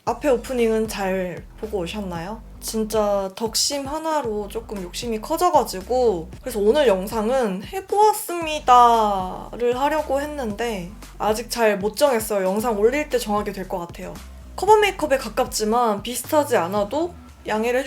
앞에 오프닝은 잘 보고 오셨나요? 진짜 덕심 하나로 조금 욕심이 커져가지고 그래서 오늘 영상은 해보았습니다를 하려고 했는데 아직 잘 못 정했어요. 영상 올릴 때 정하게 될 것 같아요. 커버 메이크업에 가깝지만 비슷하지 않아도 양해를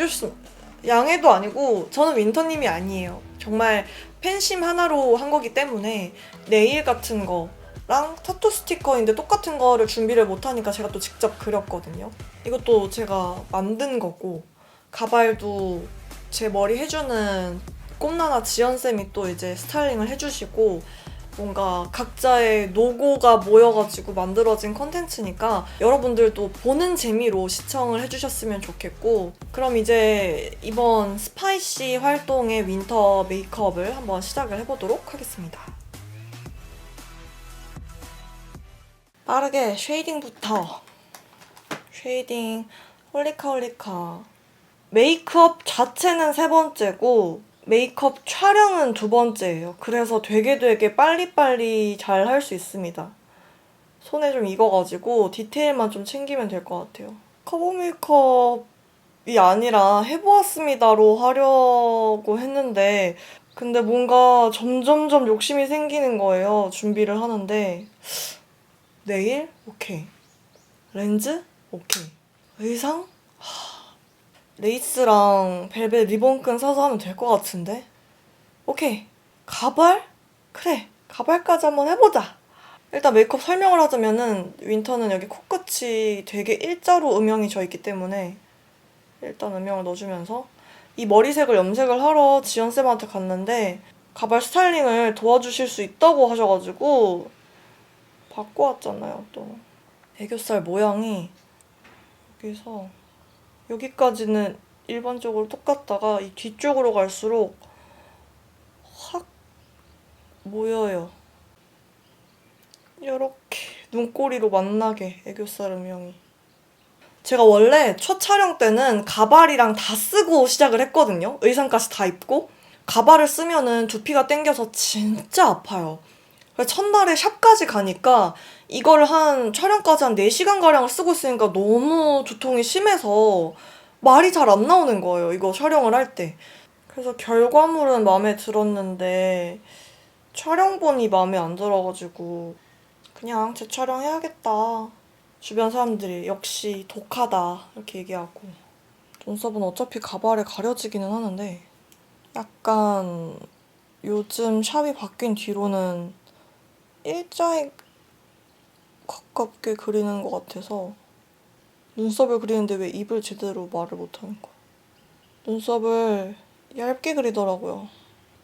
양해도 아니고 저는 윈터님이 아니에요. 정말 팬심 하나로 한 거기 때문에 네일 같은 거랑 타투 스티커인데 똑같은 거를 준비를 못하니까 제가 또 직접 그렸거든요. 이것도 제가 만든 거고 가발도 제 머리 해주는 꼼나나 지연쌤이 또 이제 스타일링을 해주시고 뭔가 각자의 노고가 모여가지고 만들어진 컨텐츠니까 여러분들도 보는 재미로 시청을 해주셨으면 좋겠고 그럼 이제 이번 스파이시 활동의 윈터 메이크업을 한번 시작을 해보도록 하겠습니다. 빠르게 쉐이딩부터 쉐이딩 홀리카 메이크업 자체는 3번째고 메이크업 촬영은 2번째예요. 그래서 되게 빨리빨리 잘 할 수 있습니다. 손에 좀 익어가지고 디테일만 좀 챙기면 될 것 같아요. 커버 메이크업이 아니라 해보았습니다로 하려고 했는데 근데 뭔가 점점점 욕심이 생기는 거예요. 준비를 하는데 네일? 오케이. 렌즈? 오케이. 의상? 레이스랑 벨벳 리본끈 사서 하면 될 것 같은데? 오케이. 가발? 그래. 가발까지 한번 해보자. 일단 메이크업 설명을 하자면은 윈터는 여기 코끝이 되게 일자로 음영이 져 있기 때문에 일단 음영을 넣어주면서 이 머리색을 염색을 하러 지연쌤한테 갔는데 가발 스타일링을 도와주실 수 있다고 하셔가지고 바꿔왔잖아요, 또. 애교살 모양이 여기서 여기까지는 일반적으로 똑같다가 이 뒤쪽으로 갈수록 확 모여요. 이렇게 눈꼬리로 만나게 애교살 음영이. 제가 원래 첫 촬영 때는 가발이랑 다 쓰고 시작을 했거든요. 의상까지 다 입고. 가발을 쓰면은 두피가 땡겨서 진짜 아파요. 그래서 첫날에 샵까지 가니까 이걸 촬영까지 한 4시간가량을 쓰고 있으니까 너무 두통이 심해서 말이 잘 안 나오는 거예요. 이거 촬영을 할 때. 그래서 결과물은 마음에 들었는데 촬영본이 마음에 안 들어가지고 그냥 재촬영해야겠다. 주변 사람들이 역시 독하다 이렇게 얘기하고 눈썹은 어차피 가발에 가려지기는 하는데 약간 요즘 샵이 바뀐 뒤로는 일자에 가깝게 그리는 것 같아서 눈썹을 그리는데 왜 입을 제대로 말을 못하는 거야. 눈썹을 얇게 그리더라고요.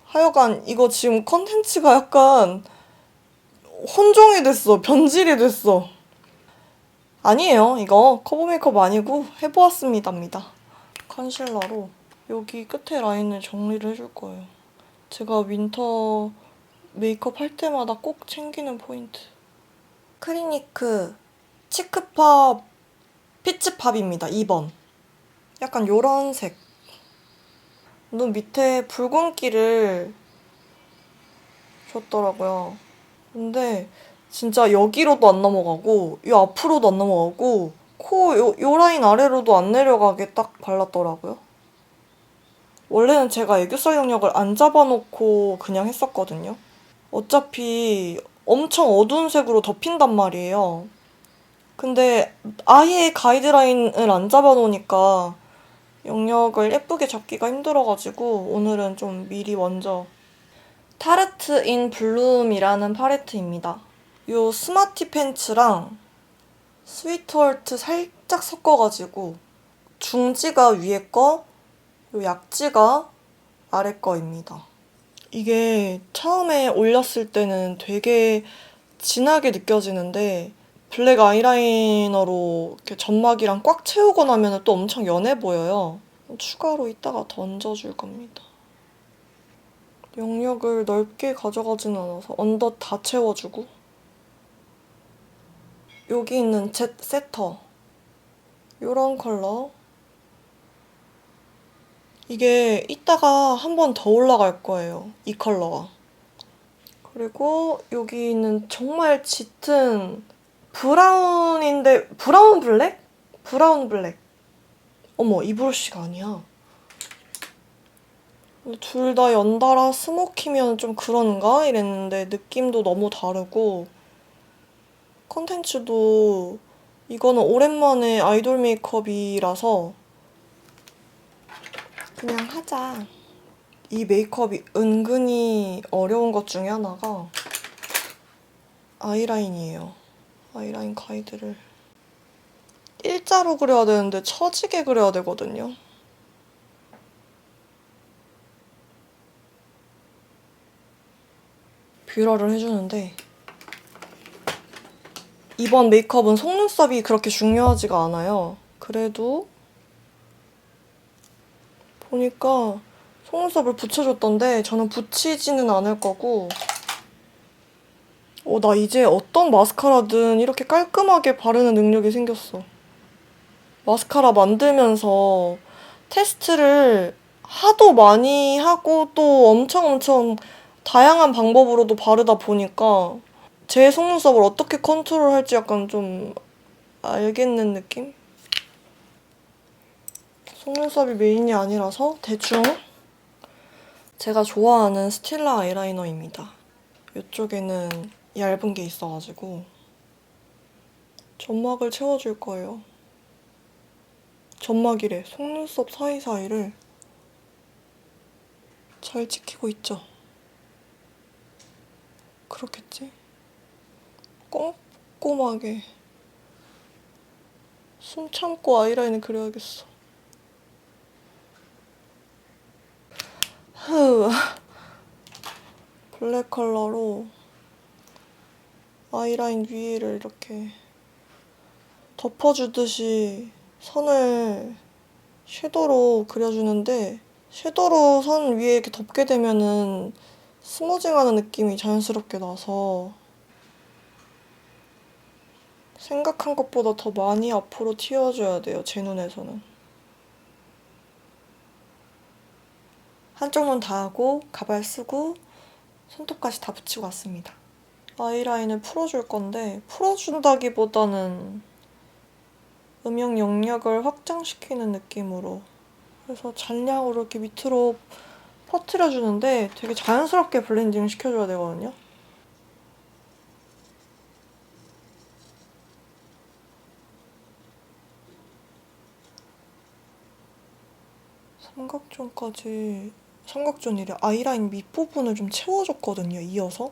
하여간 이거 지금 컨텐츠가 약간 혼종이 됐어. 변질이 됐어. 아니에요. 이거 커버 메이크업 아니고 해보았습니다입니다. 컨실러로 여기 끝에 라인을 정리를 해줄 거예요. 제가 윈터 메이크업 할 때마다 꼭 챙기는 포인트. 크리니크 치크팝 피치팝입니다. 2번. 약간 요런 색. 눈 밑에 붉은기를 줬더라고요. 근데 진짜 여기로도 안 넘어가고 이 앞으로도 안 넘어가고 요 라인 아래로도 안 내려가게 딱 발랐더라고요. 원래는 제가 애교살 영역을 안 잡아놓고 그냥 했었거든요. 어차피 엄청 어두운 색으로 덮인단 말이에요. 근데 아예 가이드라인을 안 잡아놓으니까 영역을 예쁘게 잡기가 힘들어가지고 오늘은 좀 미리 먼저 타르트 인 블룸이라는 팔레트입니다. 요 스마티 팬츠랑 스위트월트 살짝 섞어가지고 중지가 위에 거, 요 약지가 아래 거입니다. 이게 처음에 올렸을 때는 되게 진하게 느껴지는데 블랙 아이라이너로 이렇게 점막이랑 꽉 채우고 나면 또 엄청 연해 보여요. 추가로 이따가 더 얹어줄 겁니다. 영역을 넓게 가져가진 않아서 언더 다 채워주고 여기 있는 젯 세터 요런 컬러 이게 이따가 한 번 더 올라갈 거예요. 이 컬러가. 그리고 여기 있는 정말 짙은 브라운인데 브라운 블랙? 브라운 블랙. 어머, 이 브러쉬가 아니야. 둘 다 연달아 스모키면 좀 그런가? 이랬는데 느낌도 너무 다르고 컨텐츠도 이거는 오랜만에 아이돌 메이크업이라서 그냥 하자. 이 메이크업이 은근히 어려운 것 중에 하나가 아이라인이에요. 아이라인 가이드를 일자로 그려야 되는데 처지게 그려야 되거든요. 뷰러를 해주는데 이번 메이크업은 속눈썹이 그렇게 중요하지가 않아요. 그래도 보니까 속눈썹을 붙여줬던데 저는 붙이지는 않을 거고 나 이제 어떤 마스카라든 이렇게 깔끔하게 바르는 능력이 생겼어. 마스카라 만들면서 테스트를 하도 많이 하고 또 엄청 다양한 방법으로도 바르다 보니까 제 속눈썹을 어떻게 컨트롤할지 약간 좀 알겠는 느낌? 속눈썹이 메인이 아니라서 대충 제가 좋아하는 스틸라 아이라이너입니다. 이쪽에는 얇은 게 있어가지고 점막을 채워줄 거예요. 점막이래. 속눈썹 사이사이를 잘 찍히고 있죠? 그렇겠지? 꼼꼼하게 숨 참고 아이라인을 그려야겠어. 블랙 컬러로 아이라인 위를 이렇게 덮어주듯이 선을 섀도우로 그려주는데 섀도우로 선 위에 이렇게 덮게 되면은 스머징하는 느낌이 자연스럽게 나서 생각한 것보다 더 많이 앞으로 튀어줘야 돼요, 제 눈에서는. 한쪽 눈 다 하고 가발 쓰고 손톱까지 다 붙이고 왔습니다. 아이라인을 풀어줄 건데 풀어준다기보다는 음영 영역을 확장시키는 느낌으로 그래서 잔량으로 이렇게 밑으로 퍼트려주는데 되게 자연스럽게 블렌딩 시켜줘야 되거든요. 삼각존이래. 아이라인 밑부분을 좀 채워줬거든요, 이어서.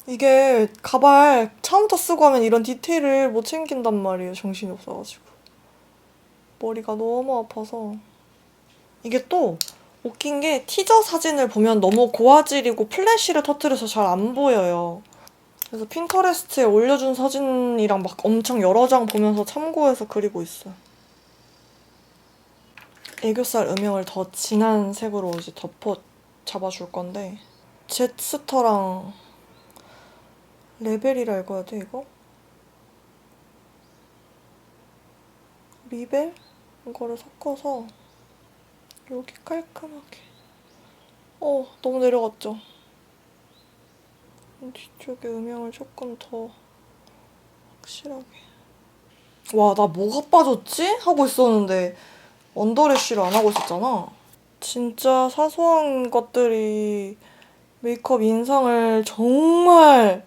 이게 가발 처음부터 쓰고 하면 이런 디테일을 못 챙긴단 말이에요, 정신이 없어가지고. 머리가 너무 아파서. 이게 또 웃긴 게 티저 사진을 보면 너무 고화질이고 플래시를 터뜨려서 잘 안 보여요. 그래서 핀터레스트에 올려준 사진이랑 막 엄청 여러 장 보면서 참고해서 그리고 있어요. 애교살 음영을 더 진한 색으로 이제 덮어 잡아줄 건데 젯스터랑 레벨이라 읽어야 돼, 이거? 리벨? 이거를 섞어서 여기 깔끔하게. 너무 내려갔죠? 뒤쪽에 음영을 조금 더 확실하게. 와, 나 뭐가 빠졌지? 하고 있었는데 언더래쉬를 안 하고 있었잖아. 진짜 사소한 것들이 메이크업 인상을 정말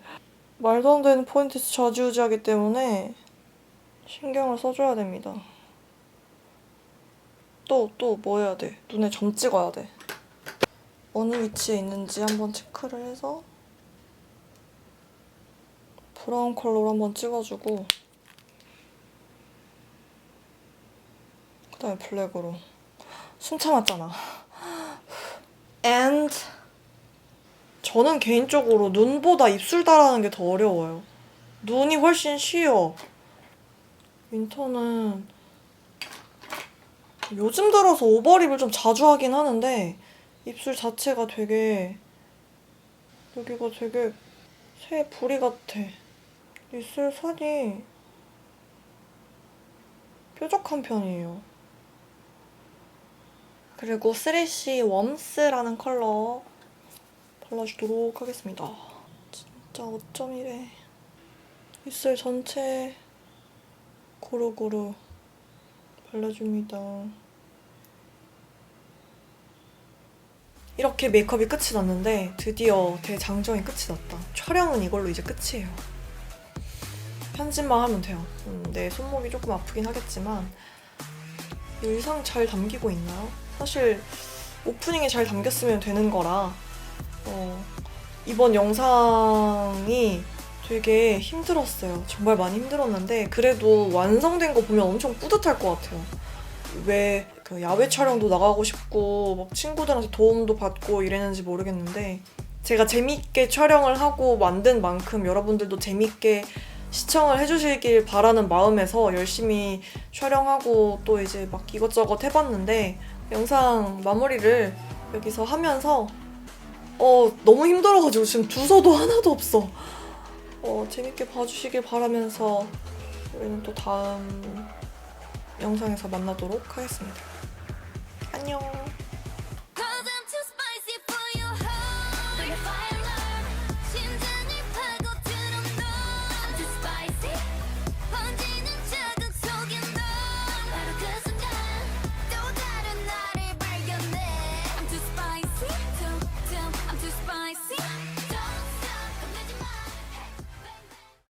말도 안 되는 포인트에서 좌지우지하기 때문에 신경을 써줘야 됩니다. 또 뭐 해야 돼? 눈에 점 찍어야 돼. 어느 위치에 있는지 한번 체크를 해서 브라운 컬러로 한번 찍어주고 그다음에 블랙으로. 숨 참았잖아. And 저는 개인적으로 눈보다 입술 달하는 게 더 어려워요. 눈이 훨씬 쉬워. 윈터는 요즘 들어서 오버립을 좀 자주 하긴 하는데 입술 자체가 되게 여기가 되게 새 부리 같아. 입술 선이 뾰족한 편이에요. 그리고 3C 웜스라는 컬러 발라주도록 하겠습니다. 진짜 어쩜 이래. 입술 전체 고루고루 발라줍니다. 이렇게 메이크업이 끝이 났는데 드디어 대장정이 끝이 났다. 촬영은 이걸로 이제 끝이에요. 편집만 하면 돼요. 내 손목이 조금 아프긴 하겠지만 의상 잘 담기고 있나요? 사실 오프닝에 잘 담겼으면 되는 거라 이번 영상이 되게 힘들었어요. 정말 많이 힘들었는데 그래도 완성된 거 보면 엄청 뿌듯할 것 같아요. 왜 그 야외 촬영도 나가고 싶고 막 친구들한테 도움도 받고 이랬는지 모르겠는데 제가 재밌게 촬영을 하고 만든 만큼 여러분들도 재밌게 시청을 해주시길 바라는 마음에서 열심히 촬영하고 또 이제 막 이것저것 해봤는데 영상 마무리를 여기서 하면서 너무 힘들어가지고 지금 주소도 하나도 없어. 재밌게 봐주시길 바라면서 우리는 또 다음 영상에서 만나도록 하겠습니다. 안녕. 'Cause I'm too spicy for your heart.